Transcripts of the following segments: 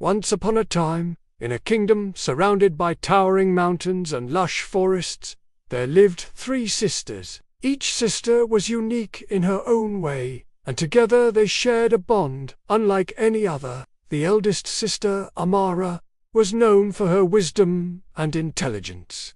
Once upon a time, in a kingdom surrounded by towering mountains and lush forests, there lived 3 sisters. Each sister was unique in her own way, and together they shared a bond unlike any other. The eldest sister, Amara, was known for her wisdom and intelligence.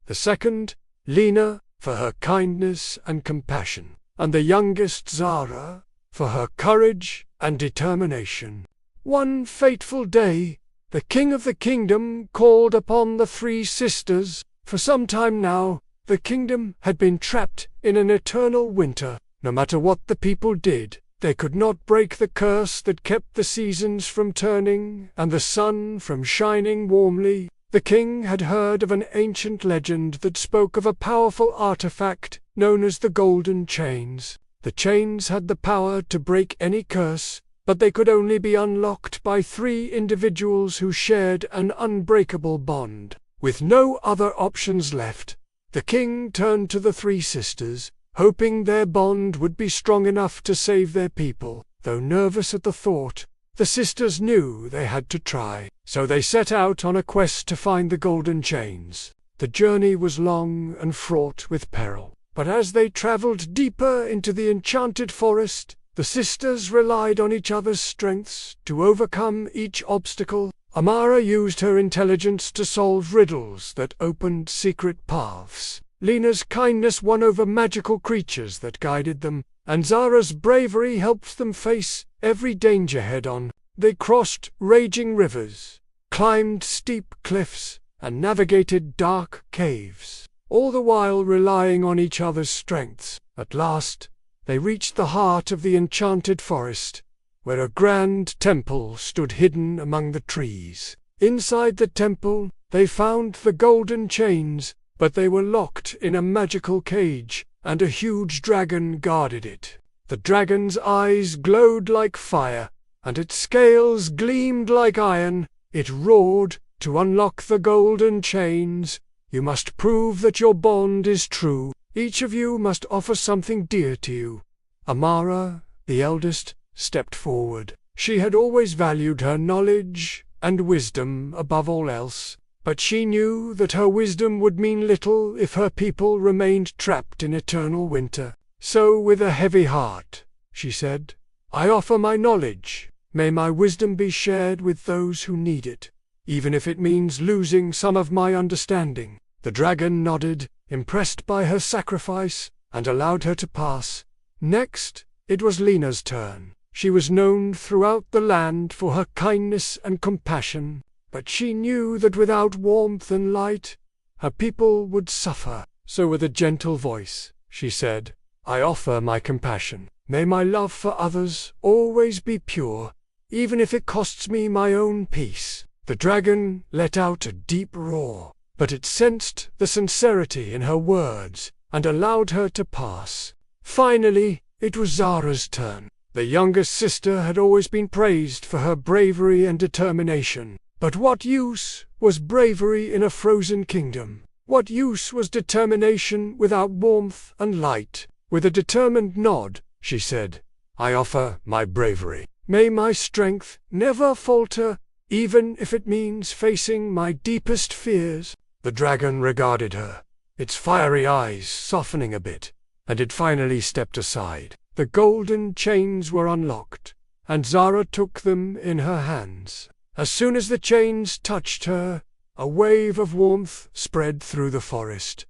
The second, Lina, for her kindness and compassion, and the youngest, Zara, for her courage and determination. One fateful day, the king of the kingdom called upon the 3 sisters. For some time now, the kingdom had been trapped in an eternal winter. No matter what the people did, they could not break the curse that kept the seasons from turning and the sun from shining warmly. The king had heard of an ancient legend that spoke of a powerful artifact known as the Golden Chains. The chains had the power to break any curse, but they could only be unlocked by 3 individuals who shared an unbreakable bond. With no other options left, the king turned to the 3 sisters, hoping their bond would be strong enough to save their people. Though nervous at the thought, the sisters knew they had to try. So they set out on a quest to find the Golden Chains. The journey was long and fraught with peril, but as they traveled deeper into the Enchanted Forest, the sisters relied on each other's strengths to overcome each obstacle. Amara used her intelligence to solve riddles that opened secret paths. Lina's kindness won over magical creatures that guided them, and Zara's bravery helped them face every danger head-on. They crossed raging rivers, climbed steep cliffs, and navigated dark caves, all the while relying on each other's strengths. At last, they reached the heart of the Enchanted Forest, where a grand temple stood hidden among the trees. Inside the temple, they found the Golden Chains, but they were locked in a magical cage, and a huge dragon guarded it. The dragon's eyes glowed like fire, and its scales gleamed like iron. It roared, "To unlock the Golden Chains, you must prove that your bond is true. Each of you must offer something dear to you." Amara, the eldest, stepped forward. She had always valued her knowledge and wisdom above all else, but she knew that her wisdom would mean little if her people remained trapped in eternal winter. So with a heavy heart, she said, "I offer my knowledge. May my wisdom be shared with those who need it, even if it means losing some of my understanding." The dragon nodded, impressed by her sacrifice, and allowed her to pass. Next, it was Lina's turn. She was known throughout the land for her kindness and compassion, but she knew that without warmth and light, her people would suffer. So with a gentle voice, she said, "I offer my compassion. May my love for others always be pure, even if it costs me my own peace." The dragon let out a deep roar, but it sensed the sincerity in her words and allowed her to pass. Finally, it was Zara's turn. The youngest sister had always been praised for her bravery and determination. But what use was bravery in a frozen kingdom? What use was determination without warmth and light? With a determined nod, she said, "I offer my bravery. May my strength never falter, even if it means facing my deepest fears." The dragon regarded her, its fiery eyes softening a bit, and it finally stepped aside. The Golden Chains were unlocked, and Zara took them in her hands. As soon as the chains touched her, a wave of warmth spread through the forest.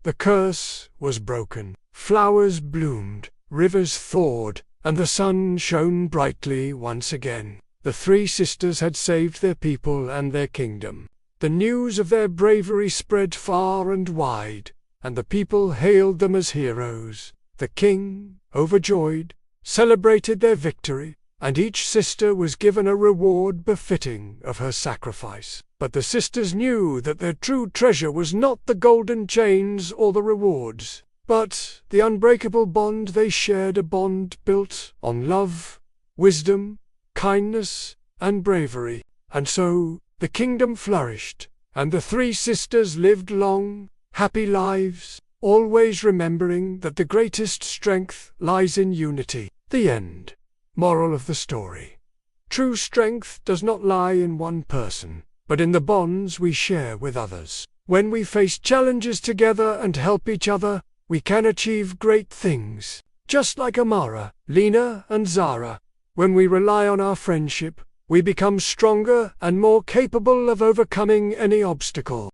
The curse was broken. Flowers bloomed, rivers thawed, and the sun shone brightly once again. The 3 sisters had saved their people and their kingdom. The news of their bravery spread far and wide, and the people hailed them as heroes. The king, overjoyed, celebrated their victory, and each sister was given a reward befitting of her sacrifice. But the sisters knew that their true treasure was not the Golden Chains or the rewards, but the unbreakable bond they shared, a bond built on love, wisdom, kindness, and bravery. And so the kingdom flourished, and the 3 sisters lived long, happy lives, always remembering that the greatest strength lies in unity. The end. Moral of the story: True strength does not lie in one person, but in the bonds we share with others. When we face challenges together and help each other, we can achieve great things. Just like Amara, Lina, and Zara, when we rely on our friendship, we become stronger and more capable of overcoming any obstacle.